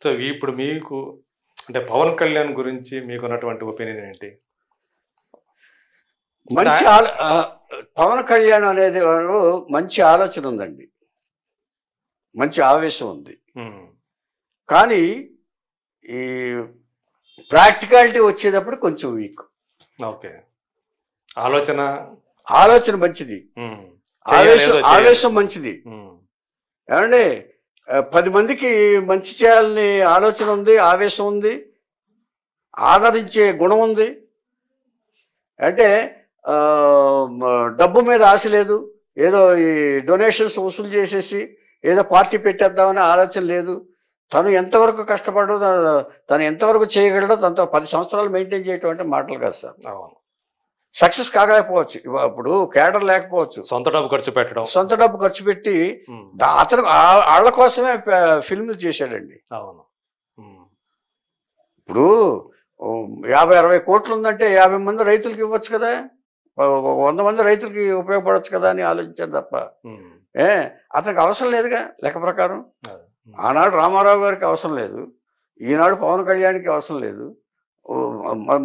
So ఇప్పుడు మీకు అంటే పవన్ కళ్యాణ్ గురించి మీకున్నటువంటి ఒపీనియన్ ఏంటి? మంచి పవన్ కళ్యాణ్ అనేది వారు మంచి ఆలోచన ఉందండి, మంచి ఆవేశం ఉంది. కానీ ఈ ప్రాక్టికాలిటీ వచ్చేటప్పుడు కొంచెం వీక్. ఓకే, ఆలోచన మంచిది, ఆవేశం మంచిది. ఏమంటే 10 మందికి మంచి చేయాలని ఆలోచన ఉంది, ఆవేశం ఉంది, ఆదరించే గుణం ఉంది. అంటే డబ్బు మీద ఆశ లేదు, ఏదో ఈ డొనేషన్స్ వసూలు చేసేసి ఏదో పార్టీ పెట్టేద్దామనే ఆలోచన లేదు. తను ఎంతవరకు కష్టపడో, తను ఎంతవరకు చేయగలడో తనతో 10 సంవత్సరాలు మెయింటైన్ చేయటం అంటే మాటలు కాదు సార్. సక్సెస్ కాగలేకపోవచ్చు, ఇప్పుడు కేడర్ లేకపోవచ్చు, సొంత డబ్బు ఖర్చు పెట్టి అతను వాళ్ళ కోసమే ఫిల్మ్లు చేశాడండి. ఇప్పుడు 50-60 కోట్లు ఉందంటే 50 మంది రైతులకి ఇవ్వచ్చు కదా, 100 మంది రైతులకి ఉపయోగపడవచ్చు కదా అని ఆలోచించారు తప్ప అతనికి అవసరం లేదుగా. లెక్క ప్రకారం ఆనాడు రామారావు గారికి అవసరం లేదు, ఈనాడు పవన్ కళ్యాణ్కి అవసరం లేదు.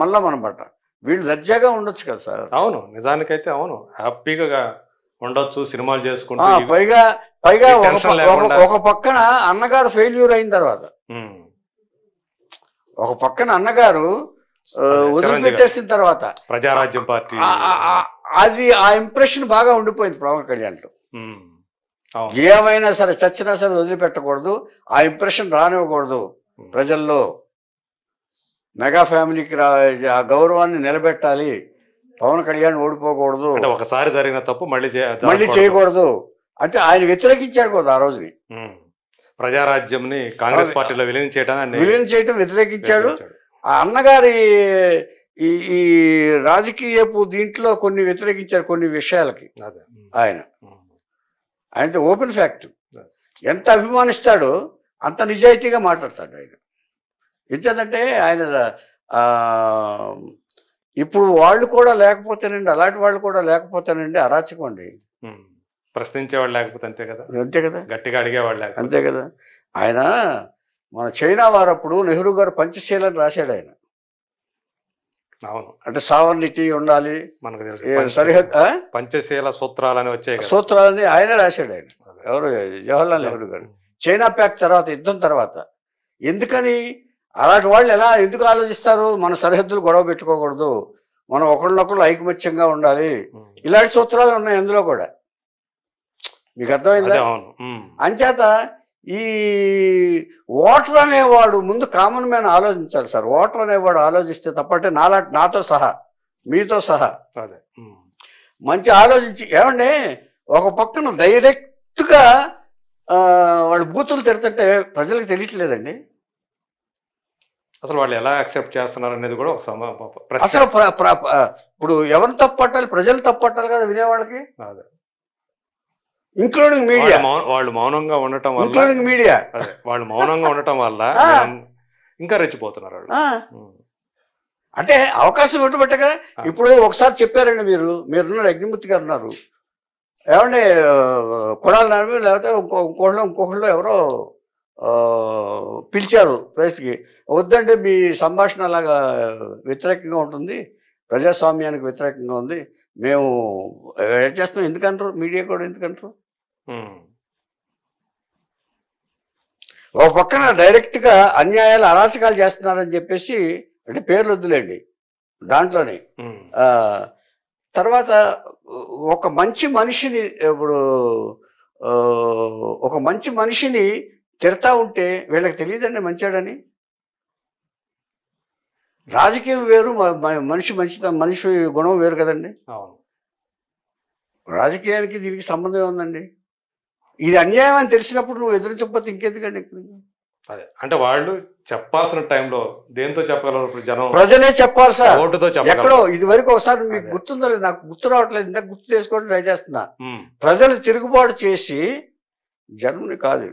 మళ్ళా మనమాట వీళ్ళు దర్జాగా ఉండొచ్చు కదా సార్. అవును, నిజానికైతే అవును, హ్యాపీగా ఉండొచ్చు, సినిమాలు చేసుకుంటూ. పైగా ఒక పక్కన అన్నగారు ఫెయిల్యూర్ అయిన తర్వాత, ఒక పక్కన అన్నగారు వదిలిపెట్టేసిన తర్వాత ప్రజారాజ్యం పార్టీ, అది ఆ ఇంప్రెషన్ బాగా ఉండిపోయింది పవన్ కళ్యాణ్లో. ఏమైనా సరే చచ్చినా సరే వదిలిపెట్టకూడదు, ఆ ఇంప్రెషన్ రానివ్వకూడదు ప్రజల్లో. మెగా ఫ్యామిలీకి ఆ గౌరవాన్ని నిలబెట్టాలి, పవన్ కళ్యాణ్ ఓడిపోకూడదు, ఒకసారి జరిగిన తప్పు మళ్ళీ చేయకూడదు అంటే ఆయన వ్యతిరేకించాడు కదా ఆ రోజుని. ప్రజారాజ్యంని కాంగ్రెస్ పార్టీలో విలీనం చేయటం వ్యతిరేకించాడు. ఆ అన్నగారి ఈ రాజకీయపు దీంట్లో కొన్ని వ్యతిరేకించారు, కొన్ని విషయాలకి. ఆయనతో ఓపెన్ ఫ్యాక్ట్, ఎంత అభిమానిస్తాడో అంత నిజాయితీగా మాట్లాడతాడు ఆయన. ఎందుకంటే ఆయన ఇప్పుడు వాళ్ళు కూడా లేకపోతేనండి, అలాంటి వాళ్ళు కూడా లేకపోతేనండి అరాచకం అండి. ప్రశ్నించేవాళ్ళు లేకపోతే అంతే కదా, గట్టిగా అడిగేవాళ్ళు అంతే కదా. ఆయన మన చైనా వారప్పుడు నెహ్రూ గారు పంచశీలని రాశాడు ఆయన. అవును, అంటే సావర్ణిటీ ఉండాలి, మనకు తెలుసు సరిహద్దు పంచశీల సూత్రాలని వచ్చాయి, సూత్రాలని ఆయనే రాశాడు ఆయన. ఎవరు? జవహర్లాల్ నెహ్రూ గారు. చైనా ప్యాక్ట్ తర్వాత, యుద్ధం తర్వాత. ఎందుకని అలాంటి వాళ్ళు ఎందుకు ఆలోచిస్తారు? మన సరిహద్దులు గొడవ పెట్టుకోకూడదు, మనం ఒకళ్ళనొకళ్ళు ఐకమత్యంగా ఉండాలి, ఇలాంటి సూత్రాలు ఉన్నాయి అందులో కూడా. మీకు అర్థమైందా? అంచేత ఈ ఓటర్ అనేవాడు ముందు కామన్ మ్యాన్ ఆలోచించాలి సార్. ఓటర్ అనేవాడు ఆలోచిస్తే తప్పంటే నాతో సహా, మీతో సహా మంచి ఆలోచించి, ఏమంటే ఒక పక్కన డైరెక్ట్గా వాళ్ళు బూతులు తిడుతుంటే ప్రజలకు తెలియట్లేదండి. అసలు వాళ్ళు ఎలా యాక్సెప్ట్ చేస్తున్నారు అనేది కూడా ఒక అసలు ఇప్పుడు ఎవరు తప్పు పట్టాలి? ప్రజలు తప్పు పట్టాలి కదా వినేవాళ్ళకి, ఇంక్లూడింగ్ మీడియా. వాళ్ళు మౌనంగా ఉండటం వల్ల, ఇంక్లూడింగ్ మీడియా వాళ్ళు మౌనంగా ఉండటం వల్ల ఇంకా రెచ్చిపోతున్నారు వాళ్ళు. అంటే అవకాశం ఇవ్వబట్టే కదా. ఇప్పుడు ఒకసారి చెప్పారండి, మీరున్నారు, అగ్నిమూర్తి గారు ఉన్నారు, ఏమంటే కొడాలి నాని లేకపోతే ఇంకొకళ్ళు ఎవరో పిలిచారు ప్రెస్కి. వద్దంటే మీ సంభాషణ అలాగా వ్యతిరేకంగా ఉంటుంది, ప్రజాస్వామ్యానికి వ్యతిరేకంగా ఉంది, మేము ఏం చేస్తాం, ఎందుకంటారు? మీడియా కూడా ఎందుకంటారు? ఒక పక్కన డైరెక్ట్గా అన్యాయాలు, అరాచకాలు చేస్తున్నారని చెప్పేసి, అంటే పేర్లు వద్దులేండి దాంట్లోనే. తర్వాత ఒక మంచి మనిషిని, ఇప్పుడు ఒక మంచి మనిషిని తిడతా ఉంటే వీళ్ళకి తెలియదండి మంచాడని. రాజకీయం వేరు, మనిషి గుణం వేరు కదండి. రాజకీయానికి దీనికి సంబంధం ఉందండి. ఇది అన్యాయం అని తెలిసినప్పుడు నువ్వు ఎదురించకపోతే ఇంకెందుకండి? అదే అంటే వాళ్ళు చెప్పాల్సిన టైంలో దేంతో చెప్పగలరు? జనం, ప్రజలే చెప్పాలి సార్. ఓటుతో ఎక్కడో ఇది వరకు ఒకసారి మీకు గుర్తుందో లేదు, నాకు గుర్తు రావట్లేదు, ఇంత గుర్తు చేసుకోవడం ట్రై చేస్తున్నా. ప్రజలు తిరుగుబాటు చేసి, జనంని కాదు,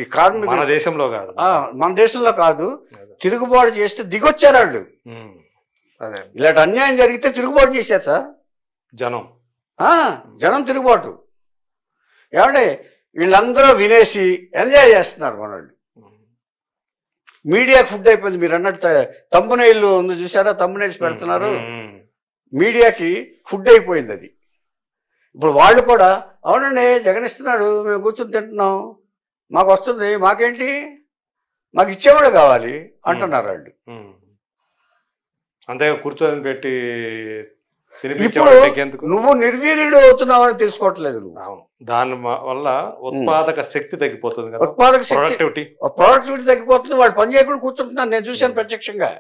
ఈ కార్మిక మన దేశంలో కాదు, మన దేశంలో కాదు, తిరుగుబాటు చేస్తే దిగొచ్చారు వాళ్ళు. ఇలాంటి అన్యాయం జరిగితే తిరుగుబాటు చేశారు సార్ జనం తిరుగుబాటు. ఏమంటే వీళ్ళందరూ వినేసి ఎంజాయ్ చేస్తున్నారు మనోళ్ళు. మీడియాకి ఫుడ్ అయిపోయింది. మీరు అన్నట్టు తంబునైల్ ఉంది చూసారా, తంబునైల్స్ పెడుతున్నారు, మీడియాకి ఫుడ్ అయిపోయింది అది. ఇప్పుడు వాళ్ళు కూడా అవునండి జగన్ ఇస్తున్నాడు, మేము కూర్చొని తింటున్నాం, మాకు వస్తుంది, మాకేంటి, మాకు ఇచ్చేవాడు కావాలి అంటున్నారు వాళ్ళు. అంతే కూర్చొని పెట్టి ఇప్పుడు నువ్వు నిర్వీర్యుడు అవుతున్నావు అని తెలుసుకోవట్లేదు నువ్వు. దాని వల్ల ఉత్పాదక శక్తి తగ్గిపోతుంది కదా, ఉత్పాదక ప్రొడక్టివిటీ తగ్గిపోతుంది. వాళ్ళు పని చేయకుండా కూర్చుంటున్నారు. నేను చూశాను ప్రత్యక్షంగా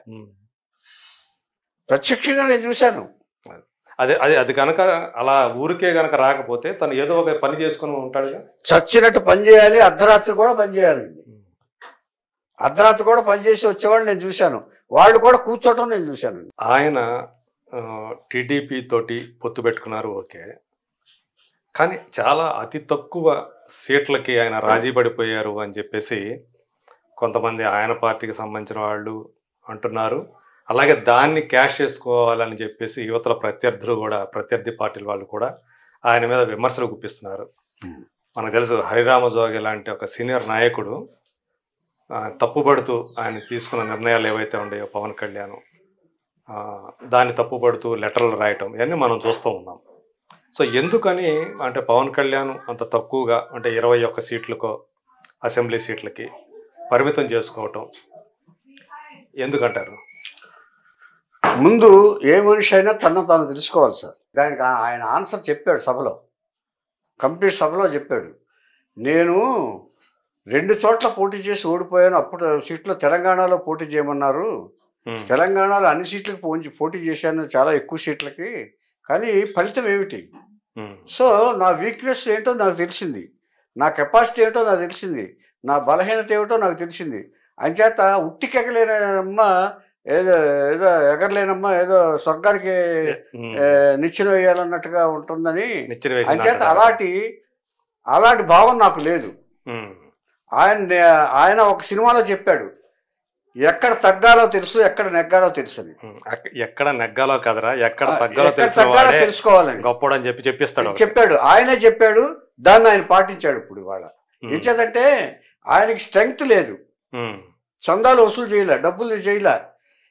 నేను చూశాను. అది కనుక అలా ఊరికే గనక రాకపోతే తను ఏదో ఒక పని చేసుకుని ఉంటాడుగా. చచ్చినట్టు పని చేయాలి, అర్ధరాత్రి కూడా పని చేయాలండి. అర్ధరాత్రి కూడా పనిచేసి వచ్చేవాళ్ళు నేను చూశాను. వాళ్ళు కూడా కూర్చోవటం నేను చూశాను. ఆయన టీడీపీ తోటి పొత్తు పెట్టుకున్నారు, ఓకే, కానీ చాలా అతి తక్కువ సీట్లకి ఆయన రాజీ పడిపోయారు అని చెప్పేసి కొంతమంది ఆయన పార్టీకి సంబంధించిన వాళ్ళు అంటున్నారు. అలాగే దాన్ని క్యాష్ చేసుకోవాలని చెప్పేసి యువతల ప్రత్యర్థి పార్టీల వాళ్ళు కూడా ఆయన మీద విమర్శలు గుప్పిస్తున్నారు. మనకు తెలుసు హరిరామ జోగి లాంటి ఒక సీనియర్ నాయకుడు తప్పుపడుతూ ఆయన తీసుకున్న నిర్ణయాలు ఏవైతే ఉన్నాయో పవన్ కళ్యాణ్ దాన్ని తప్పుపడుతూ లెటర్లు రాయటం ఇవన్నీ మనం చూస్తూ ఉన్నాం. సో ఎందుకని అంటే పవన్ కళ్యాణ్ అంత తక్కువగా అంటే 21 సీట్లకో అసెంబ్లీ సీట్లకి పరిమితం చేసుకోవటం ఎందుకంటారు? ముందు ఏ మనిషి అయినా తాను తెలుసుకోవాలి సార్. దానికి ఆయన ఆన్సర్ చెప్పాడు సభలో, కంప్లీట్ సభలో చెప్పాడు. నేను 2 చోట్ల పోటీ చేసి ఓడిపోయాను, అప్పుడు సీట్లో తెలంగాణలో పోటీ చేయమన్నారు, తెలంగాణలో అన్ని సీట్లకు పోటీ చేశాను, చాలా ఎక్కువ సీట్లకి, కానీ ఫలితం ఏమిటి? సో నా వీక్నెస్ ఏంటో నాకు తెలిసింది, నా కెపాసిటీ ఏంటో నాకు తెలిసింది, నా బలహీనత ఏమిటో నాకు తెలిసింది. అంచేత ఉట్టికెగలేనమ్మ ఏదో ఎగరలేనమ్మా, ఏదో స్వర్గానికి నిచ్చెన వేయాలన్నట్టుగా ఉంటుందని, అంచేత అలాంటి భావం నాకు లేదు. ఆయన ఒక సినిమాలో చెప్పాడు, ఎక్కడ తగ్గాలో తెలుసు, ఎక్కడ నెగ్గాలో తెలుసు అని. ఎక్కడ నెగ్గాలో కదరా, ఎక్కడ తగ్గాలో తెలుసుకోవాలని గొప్పడని చెప్పాడు. ఆయనే చెప్పాడు, దాన్ని ఆయన పాటించాడు. ఇప్పుడు ఇవాళ ఏంచేదంటే ఆయనకి స్ట్రెంగ్త్ లేదు, చందాలు వసూలు చేయలే, డబ్బులు చేయలే.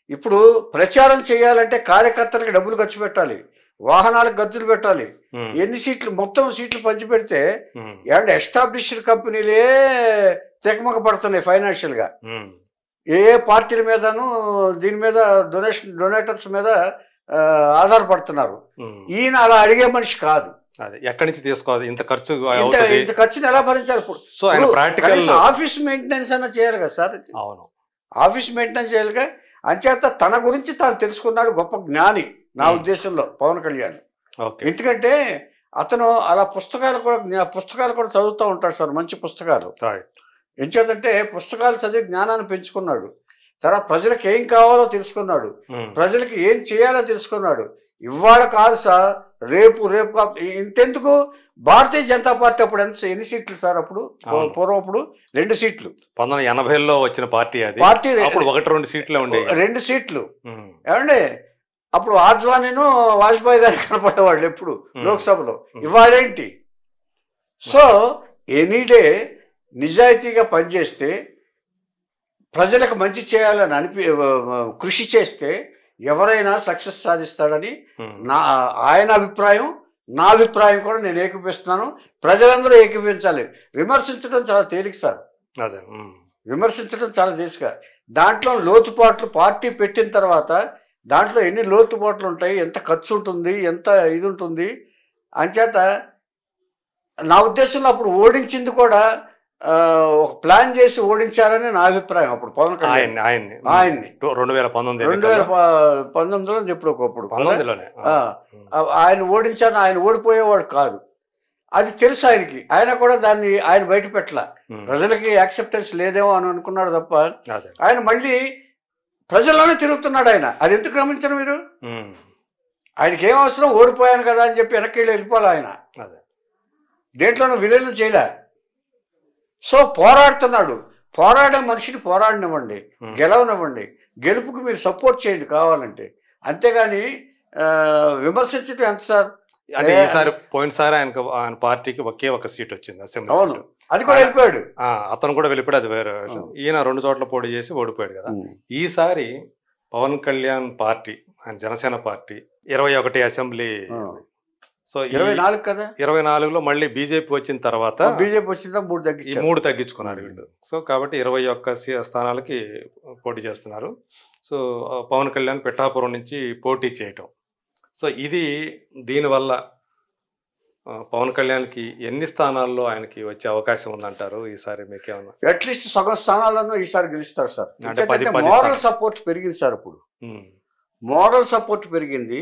ఇప్పుడు ప్రచారం చేయాలంటే కార్యకర్తలకు డబ్బులు ఖర్చు పెట్టాలి, వాహనాలకు గద్దులు పెట్టాలి, ఎన్ని సీట్లు మొత్తం సీట్లు పంచిపెడితే ఏమంటే ఎస్టాబ్లిష్డ్ కంపెనీలే తెగమగ పడుతున్నాయి ఫైనాన్షియల్ గా. ఏ పార్టీల మీదను దీని మీద డొనేటర్స్ మీద ఆధారపడుతున్నారు. ఈయన అలా అడిగే మనిషి కాదు. ఎక్కడి నుంచి తీసుకోవాలి ఇంత ఖర్చు, ఇంత ఖర్చుని ఎలా భరించాలి? ఇప్పుడు ఆఫీస్ మెయింటెనెన్స్ అయినా చేయాలి కదా సార్. అవును, ఆఫీస్ మెయింటెనెన్స్ చేయాలిగా. అంచేత తన గురించి తాను తెలుసుకున్నాడు, గొప్ప జ్ఞాని నా ఉద్దేశంలో పవన్ కళ్యాణ్. ఎందుకంటే అతను అలా పుస్తకాలు కూడా చదువుతూ ఉంటాడు సార్, మంచి పుస్తకాలు. ఎంచేతంటే పుస్తకాలు చదివి జ్ఞానాన్ని పెంచుకున్నాడు. తర్వాత ప్రజలకు ఏం కావాలో తెలుసుకున్నాడు, ప్రజలకు ఏం చేయాలో తెలుసుకున్నాడు. ఇవాళ కాదు సార్, రేపు ఇంతెందుకు భారతీయ జనతా పార్టీ అప్పుడు ఎన్ని సీట్లు సార్? అప్పుడు పూర్వప్పుడు 2 సీట్లు. 1980లో వచ్చిన పార్టీ, అప్పుడు 1-2 సీట్లు ఉండే, 2 సీట్లు. ఏమండి అప్పుడు ఆజ్వానీను వాజ్పేయి గారు కనపడేవాళ్ళు ఎప్పుడు లోక్సభలో. ఇవాళేంటి? సో ఎనీడే నిజాయితీగా పనిచేస్తే, ప్రజలకు మంచి చేయాలని కృషి చేస్తే ఎవరైనా సక్సెస్ సాధిస్తాడని ఆయన అభిప్రాయం, నా అభిప్రాయం కూడా నేను ఏకీపిస్తున్నాను. ప్రజలందరూ ఏకీపించాలి. విమర్శించడం చాలా తేలిక సార్, విమర్శించడం చాలా తేలిక. దాంట్లో లోతుపాట్లు పార్టీ పెట్టిన తర్వాత దాంట్లో ఎన్ని లోతుపాట్లు ఉంటాయి, ఎంత ఖర్చు ఉంటుంది, ఎంత ఇది ఉంటుంది. అంచేత నా ఉద్దేశంలో అప్పుడు ఓడించింది కూడా ఒక ప్లాన్ చేసి ఓడించారని నా అభిప్రాయం. అప్పుడు పవన్ కళ్యాణ్ ఆయన్ని 2019లో ఎప్పుడు ఒకప్పుడు ఆయన ఓడించాను, ఆయన ఓడిపోయేవాడు కాదు, అది తెలుసు ఆయనకి. ఆయన కూడా దాన్ని ఆయన బయట పెట్టలే, ప్రజలకి యాక్సెప్టెన్స్ లేదేమో అని అనుకున్నాడు తప్ప ఆయన మళ్ళీ ప్రజల్లోనే తిరుగుతున్నాడు. ఆయన అది ఎందుకు గమనించరు మీరు? ఆయనకి ఏం అవసరం, ఓడిపోయాను కదా అని చెప్పి వెనక్కి వెళ్ళిపోవాలి. ఆయన దేంట్లోనూ విలీనం చేయలే. సో పోరాడుతున్నాడు. పోరాడే మనిషిని పోరాడినివ్వండి, గెలవనివ్వండి, గెలుపుకు మీరు సపోర్ట్ చేయండి కావాలంటే. అంతేగాని విమర్శించడం ఎంత సార్? అంటే ఈసారి పోయినసారి ఆయన పార్టీకి ఒకే ఒక సీట్ వచ్చింది అసెంబ్లీ. అవును, అది కూడా వెళ్ళిపోయాడు. అతను కూడా వెళ్ళిపోయాడు, అది వేరే విషయం. ఈయన 2 చోట్ల పోటీ చేసి ఓడిపోయాడు కదా. ఈసారి పవన్ కళ్యాణ్ పార్టీ, ఆయన జనసేన పార్టీ 21 అసెంబ్లీ, సో 24 కదా, 24లో మళ్ళీ బీజేపీ వచ్చిన తర్వాత బీజేపీ వచ్చిందా 3 తగ్గించుకున్నారు వీళ్ళు. సో కాబట్టి 21 స్థానాలకి పోటీ చేస్తున్నారు. సో పవన్ కళ్యాణ్ పిఠాపురం నుంచి పోటీ చేయటం, సో ఇది దీనివల్ల పవన్ కళ్యాణ్కి ఎన్ని స్థానాల్లో ఆయనకి వచ్చే అవకాశం ఉందంటారు ఈసారి? మీకేమన్నా అట్లీస్ట్ సగం స్థానాలను ఈసారి గెలుస్తారు సార్. అంటే మోరల్ సపోర్ట్ పెరిగింది సార్, ఇప్పుడు మోరల్ సపోర్ట్ పెరిగింది.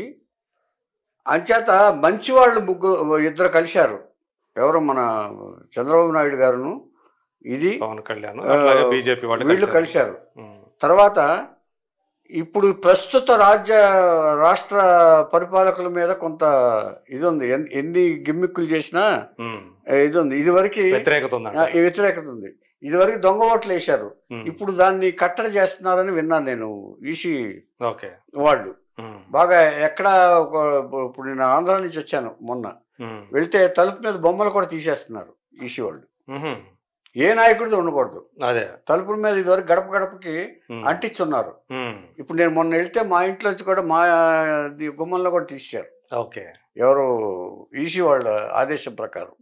అంచేత మంచి వాళ్ళు ఇద్దరు కలిశారు. ఎవరు, మన చంద్రబాబు నాయుడు గారును ఇది పవన్ కళ్యాణ్ బీజేపీ వీళ్ళు కలిశారు. తర్వాత ఇప్పుడు ప్రస్తుత రాష్ట్ర పరిపాలకుల మీద కొంత ఇది ఉంది, ఎన్ని గిమ్మిక్కులు చేసినా ఇది ఉంది. ఇదివరకు వ్యతిరేకత ఉంది. ఇదివరకు దొంగ ఓట్లు వేశారు, ఇప్పుడు దాన్ని కట్టడి చేస్తున్నారని విన్నాను నేను. ఈసీ వాళ్ళు బాగా ఎక్కడ, ఇప్పుడు నేను ఆంధ్ర నుంచి వచ్చాను మొన్న, వెళ్తే తలుపు మీద బొమ్మలు కూడా తీసేస్తున్నారు ఈసీ వాళ్ళు. ఏ నాయకుడిది ఉండకూడదు, అదే తలుపుల మీద ఇదివరకు గడప గడపకి అంటించున్నారు. ఇప్పుడు నేను మొన్న వెళ్తే మా ఇంట్లోంచి కూడా మా గుమ్మంలో కూడా తీశారు. ఓకే, ఎవరు, ఈసీ వాళ్ళ ఆదేశం ప్రకారం.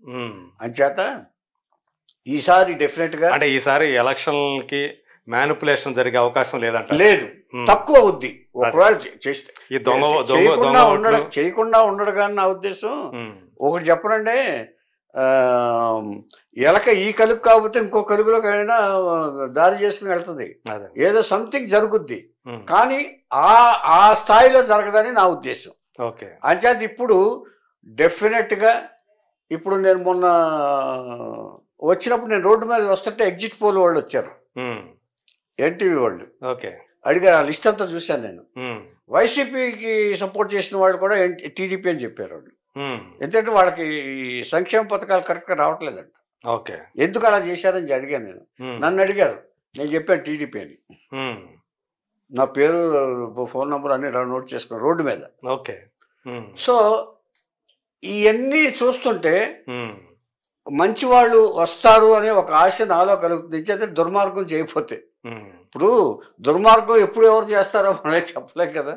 అంచేత ఈసారి డెఫినెట్ గా, అంటే ఈసారి ఎలక్షన్ కి మ్యానిపులేషన్ జరిగే అవకాశం లేదంట. లేదు, తక్కువ అవుద్ది ఒకవేళ చేస్తే. చేయకుండా ఉండడు కానీ నా ఉద్దేశం ఒకటి చెప్పనండి, ఎలక ఈ కలుగు కాకపోతే ఇంకో కలుగులోకైనా దారి చేసుకుని వెళ్తుంది, ఏదో సంథింగ్ జరుగుద్ది, కానీ ఆ స్థాయిలో జరగదని నా ఉద్దేశం. అంచేత ఇప్పుడు డెఫినెట్ గా, ఇప్పుడు నేను మొన్న వచ్చినప్పుడు నేను రోడ్డు మీద వస్తుంటే ఎగ్జిట్ పోల్ వాళ్ళు వచ్చారు, ఎన్టీవీ వాళ్ళు అడిగారు, ఆ లిస్ట్ అంతా చూశాను నేను. వైసీపీకి సపోర్ట్ చేసిన వాళ్ళు కూడా టీడీపీ అని చెప్పారు వాళ్ళు. ఎందుకంటే వాళ్ళకి సంక్షేమ పథకాలు కరెక్ట్గా రావట్లేదంట. ఎందుకు అలా చేశారని అడిగాను నేను. నన్ను అడిగారు, నేను చెప్పాను టీడీపీ అని. నా పేరు, ఫోన్ నంబర్ అన్ని నోట్ చేసుకున్నాను రోడ్డు మీద. సో ఇవన్నీ చూస్తుంటే మంచి వాళ్ళు వస్తారు అనే ఒక ఆశ నాలో కలుగుతుంది. అయితే దుర్మార్గం చేయకపోతే, ఇప్పుడు దుర్మార్గం ఎప్పుడు ఎవరు చేస్తారో మనమే చెప్పలేం కదా.